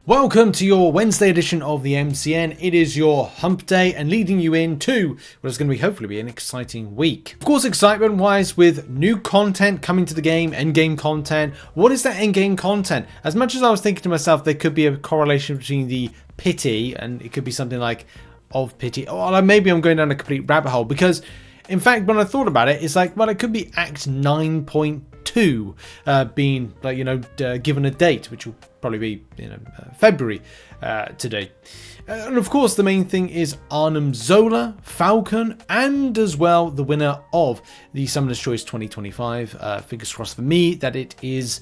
Welcome to your Wednesday edition of the MCN. It is your hump day and leading you into what is going to be hopefully be an exciting week. Of course, excitement wise with new content coming to the game, endgame content. What is that endgame content? As much as I was thinking to myself, there could be a correlation between the pity and it could be something like of pity. Or maybe I'm going down a complete rabbit hole because in fact, when I thought about it, it's like, well, it could be Act 9.2 being like, given a date, which will probably be February today. And of course, the main thing is Arnim Zola, Falcon, and as well the winner of the Summoner's Choice 2025. Fingers crossed for me that it is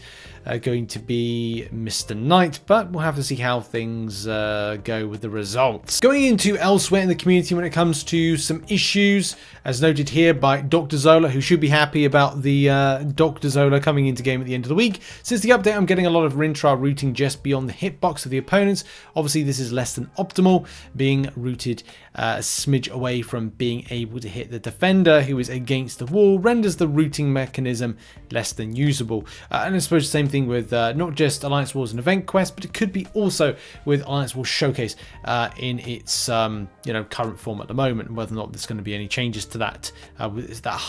going to be Mr. Knight, but we'll have to see how things go with the results. Going into elsewhere in the community when it comes to some issues, as noted here by Dr. Zola, who should be happy about the Dr. Zola coming into game at the end of the week. Since the update, I'm getting a lot of Rintrah Rooting just beyond the hitbox of the opponents. Obviously, this is less than optimal, being rooted a smidge away from being able to hit the defender who is against the wall, renders the rooting mechanism less than usable. And I suppose the same thing with not just Alliance Wars and Event Quest, but it could be also with Alliance Wars Showcase in its current form at the moment, and whether or not there's going to be any changes to that. Is that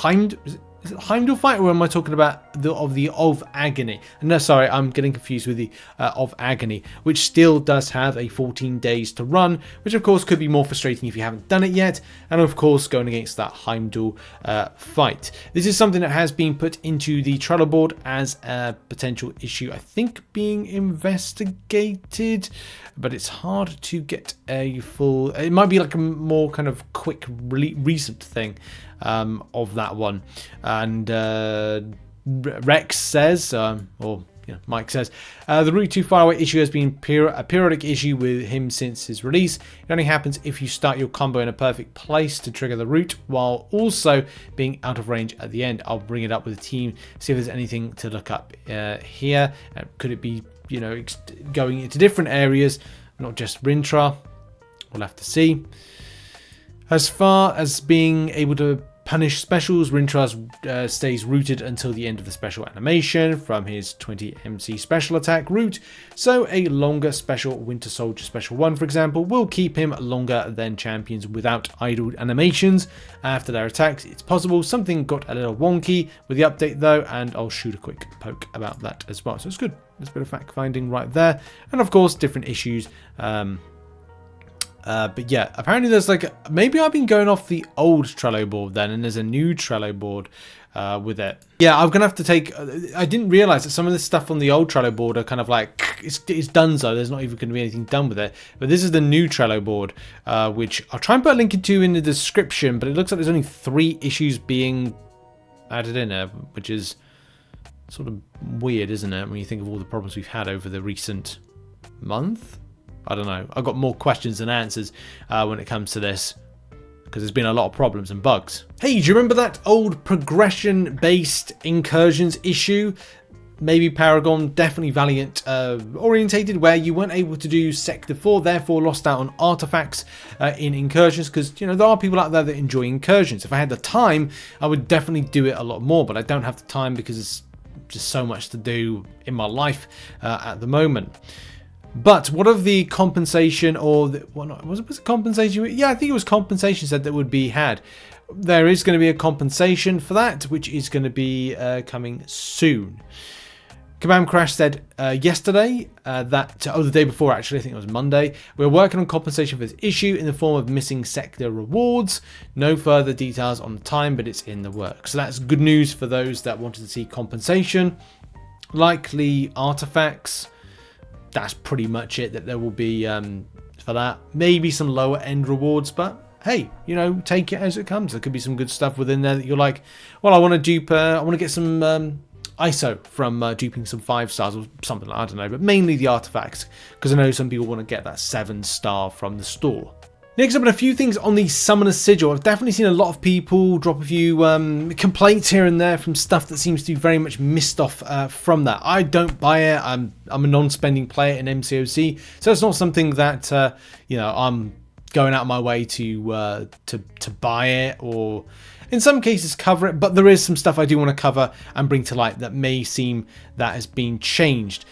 Is it Heimdall fight, or am I talking about the of Agony? No, sorry, I'm getting confused with the of Agony, which still does have a 14 days to run, which of course could be more frustrating if you haven't done it yet, and of course going against that Heimdall fight. This is something that has been put into the Trello board as a potential issue, I think being investigated, but it's hard to get a full... It might be like a more kind of quick, recent thing of that one. And Rex says, Mike says, the route too far away issue has been a periodic issue with him since his release. It only happens if you start your combo in a perfect place to trigger the route, while also being out of range at the end. I'll bring it up with the team, see if there's anything to look up here. Could it be, going into different areas, not just Rintrah? We'll have to see. As far as being able to punish specials, Rintrah stays rooted until the end of the special animation from his 20 MC special attack route, so a longer special Winter Soldier Special 1, for example, will keep him longer than champions without idle animations after their attacks. It's possible something got a little wonky with the update though, and I'll shoot a quick poke about that as well, so it's good. There's a bit of fact finding right there, and of course different issues. But yeah, apparently there's maybe I've been going off the old Trello board then, and there's a new Trello board with it. Yeah, I'm gonna have to take... I didn't realize that some of this stuff on the old Trello board are kind of like, it's done so, there's not even going to be anything done with it. But this is the new Trello board, which I'll try and put a link into in the description, but it looks like there's only 3 issues being added in there, which is sort of weird, isn't it, when you think of all the problems we've had over the recent month? I don't know. I've got more questions than answers when it comes to this, because there's been a lot of problems and bugs. Hey, do you remember that old progression-based incursions issue? Maybe Paragon, definitely Valiant orientated, where you weren't able to do Sector 4, therefore lost out on artifacts in incursions, because there are people out there that enjoy incursions. If I had the time, I would definitely do it a lot more, but I don't have the time because it's just so much to do in my life at the moment. But what of the compensation, or was it compensation? Yeah, I think it was compensation said that would be had. There is going to be a compensation for that, which is going to be coming soon. Command Crash said yesterday the day before actually, I think it was Monday, we're working on compensation for this issue in the form of missing sector rewards. No further details on the time, but it's in the works. So that's good news for those that wanted to see compensation. Likely artifacts. That's pretty much it that there will be for that. Maybe some lower end rewards, but hey, take it as it comes. There could be some good stuff within there that you're like, well, I want to dupe, I want to get some ISO from duping some 5 stars or something, I don't know, but mainly the artifacts, because I know some people want to get that 7-star from the store. Next up, a few things on the Summoner's Sigil. I've definitely seen a lot of people drop a few complaints here and there from stuff that seems to be very much missed off from that. I don't buy it. I'm a non-spending player in MCOC, so it's not something that I'm going out of my way to buy it or in some cases cover it, but there is some stuff I do want to cover and bring to light that may seem that has been changed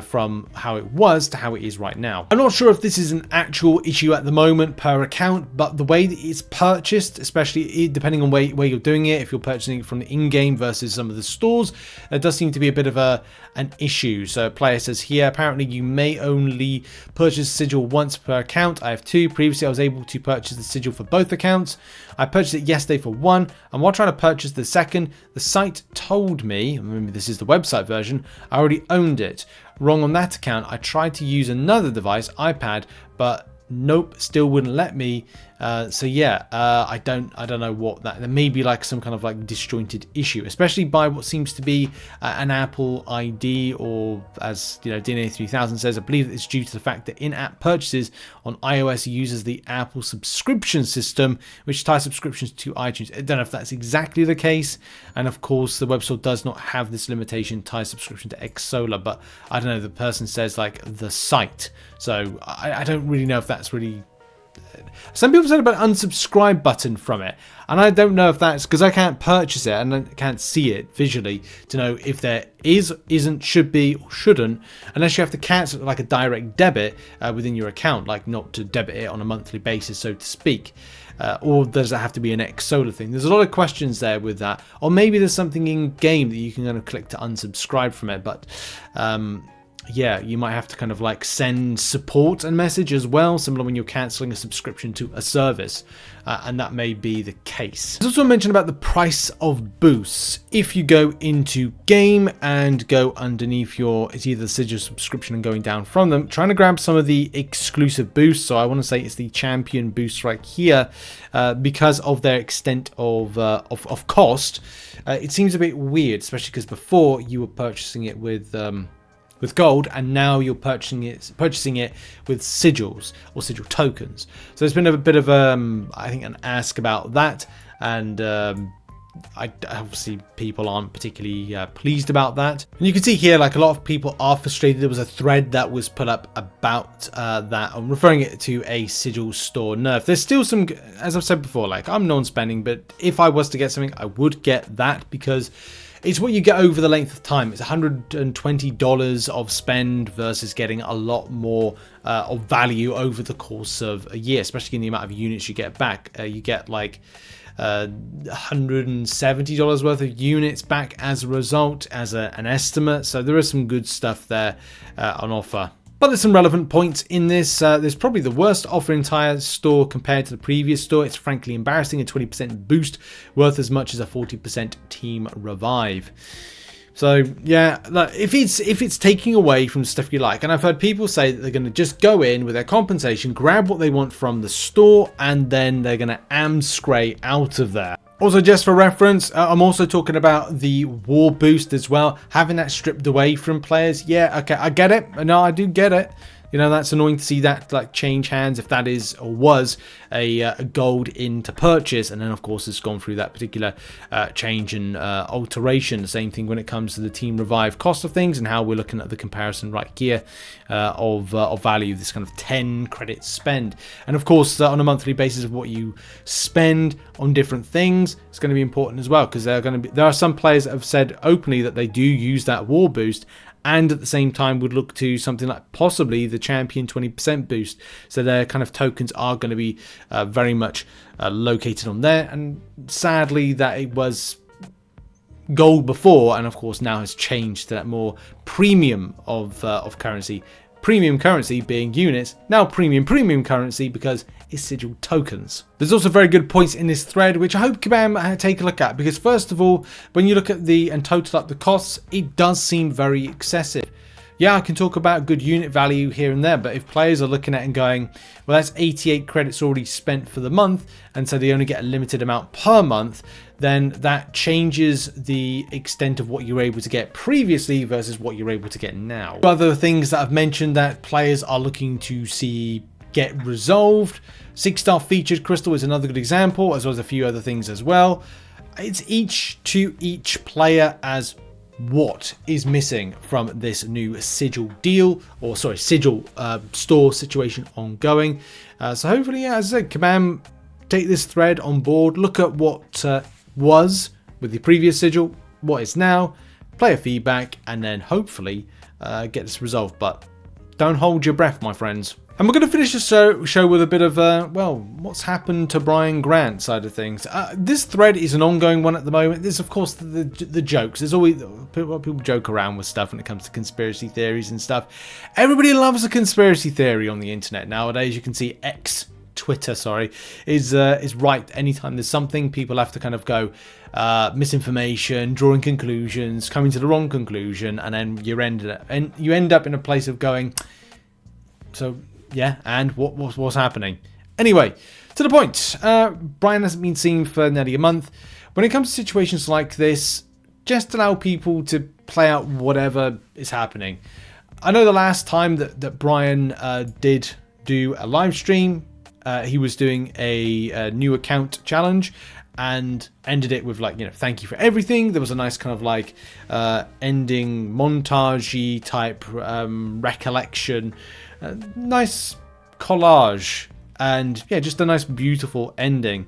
from how it was to how it is right now. I'm not sure if this is an actual issue at the moment per account, but the way that it's purchased, especially depending on where you're doing it, if you're purchasing it from the in-game versus some of the stores, there does seem to be a bit of an issue. So player says here, apparently you may only purchase Sigil once per account. I have 2. Previously I was able to purchase the Sigil for both accounts. I purchased it yesterday for 1, and while trying to purchase the second, the site told me, remember this is the website version, I already owned it. Wrong on that account. I tried to use another device, iPad, but nope, still wouldn't let me. So yeah, I don't know what that. There may be like some kind of like disjointed issue, especially by what seems to be an Apple ID, or as you know, DNA 3000 says, I believe it's due to the fact that in-app purchases on iOS uses the Apple subscription system, which ties subscriptions to iTunes. I don't know if that's exactly the case, and of course the web store does not have this limitation, ties subscription to Xsolar, but I don't know. The person says like the site, so I don't really know if that's really. Some people said about unsubscribe button from it, and I don't know if that's because I can't purchase it and I can't see it visually to know if there is, isn't, should be, or shouldn't, unless you have to cancel like a direct debit within your account, like not to debit it on a monthly basis, so to speak. Or does it have to be an Xsolar thing? There's a lot of questions there with that, or maybe there's something in game that you can kind of click to unsubscribe from it, but yeah, you might have to kind of like send support and message as well, similar when you're cancelling a subscription to a service, and that may be the case. There's also mentioned about the price of boosts. If you go into game and go underneath your, it's either the Sigil subscription and going down from them, trying to grab some of the exclusive boosts. So I want to say it's the champion boost right here, because of their extent of cost. It seems a bit weird, especially because before you were purchasing it with gold, and now you're purchasing it with sigils or sigil tokens. So there's been a bit of I think an ask about that, and obviously people aren't particularly pleased about that. And you can see here, like a lot of people are frustrated. There was a thread that was put up about that. I'm referring it to a sigil store nerf. There's still some, as I've said before, like I'm non-spending, but if I was to get something, I would get that because it's what you get over the length of time. It's $120 of spend versus getting a lot more of value over the course of a year, especially in the amount of units you get back. You get like $170 worth of units back as a result, as an estimate. So there is some good stuff there on offer. But there's some relevant points in this. There's probably the worst offer in entire store compared to the previous store. It's frankly embarrassing. A 20% boost worth as much as a 40% team revive. So yeah, if it's taking away from stuff you like, and I've heard people say that they're going to just go in with their compensation, grab what they want from the store, and then they're going to scray out of there. Also, just for reference, I'm also talking about the war boost as well, having that stripped away from players. Yeah, okay, I get it. No, I do get it. You know, that's annoying to see that like change hands if that is or was a gold in to purchase, and then of course it's gone through that particular change and alteration. The same thing when it comes to the team revive cost of things and how we're looking at the comparison right here of value, this kind of 10 credits spend. And of course on a monthly basis of what you spend on different things, it's going to be important as well, because there are some players that have said openly that they do use that war boost, and at the same time would look to something like possibly the champion 20% boost. So their kind of tokens are going to be very much located on there. And sadly that it was gold before, and of course now has changed to that more premium of currency. Premium currency being units, now premium currency because it's sigil tokens. There's also very good points in this thread which I hope Kabam take a look at, because first of all, when you look at and total up the costs, it does seem very excessive. Yeah, I can talk about good unit value here and there, but if players are looking at it and going, well, that's 88 credits already spent for the month, and so they only get a limited amount per month, then that changes the extent of what you're able to get previously versus what you're able to get now. Other things that I've mentioned that players are looking to see get resolved. 6-star featured crystal is another good example, as well as a few other things as well. It's each player as what is missing from this new sigil deal, or sorry, sigil store situation ongoing. So hopefully, as I said, Kabam take this thread on board, look at what was with the previous Sigil, what is now, player feedback, and then hopefully get this resolved. But don't hold your breath, my friends. And we're going to finish the show with a bit of, well, what's happened to Brian Grant side of things. This thread is an ongoing one at the moment. There's, of course, the jokes. There's always people joke around with stuff when it comes to conspiracy theories and stuff. Everybody loves a conspiracy theory on the internet nowadays. You can see Twitter, sorry, is right. Anytime there's something, people have to kind of go misinformation, drawing conclusions, coming to the wrong conclusion, and then you end up in a place of going, so yeah, and what's happening? Anyway, to the point. Brian hasn't been seen for nearly a month. When it comes to situations like this, just allow people to play out whatever is happening. I know the last time that Brian did do a live stream, he was doing a new account challenge and ended it with, like, you know, thank you for everything. There was a nice kind of like ending montage-y type recollection, nice collage, and yeah, just a nice beautiful ending,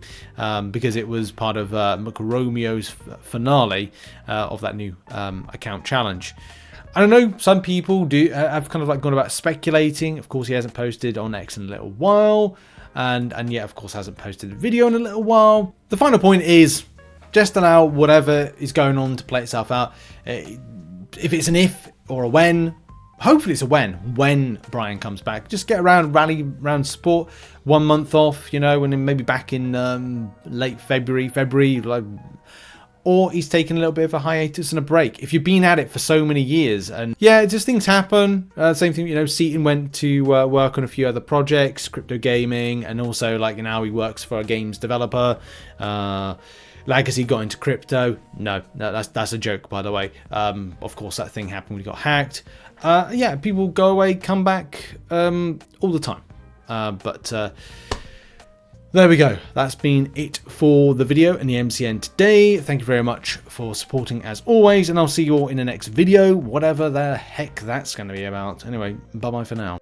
because it was part of Mcoc finale of that new account challenge. I don't know, some people have kind of like gone about speculating. Of course, he hasn't posted on X in a little while, and yet, of course, hasn't posted a video in a little while. The final point is just allow whatever is going on to play itself out. If it's an if or a when, hopefully it's a when Brian comes back. Just get around, rally around support. 1 month off, you know, and then maybe back in late February, like, or he's taking a little bit of a hiatus and a break. If you've been at it for so many years, and yeah, just things happen. Same thing, you know, Seaton went to work on a few other projects, crypto gaming, and also, like, you know, he works for a games developer. Legacy got into crypto. No, that's a joke, by the way. Of course, that thing happened when he got hacked. Yeah, people go away, come back all the time. But there we go. That's been it for the video and the MCN today. Thank you very much for supporting as always, and I'll see you all in the next video, whatever the heck that's going to be about. Anyway, bye-bye for now.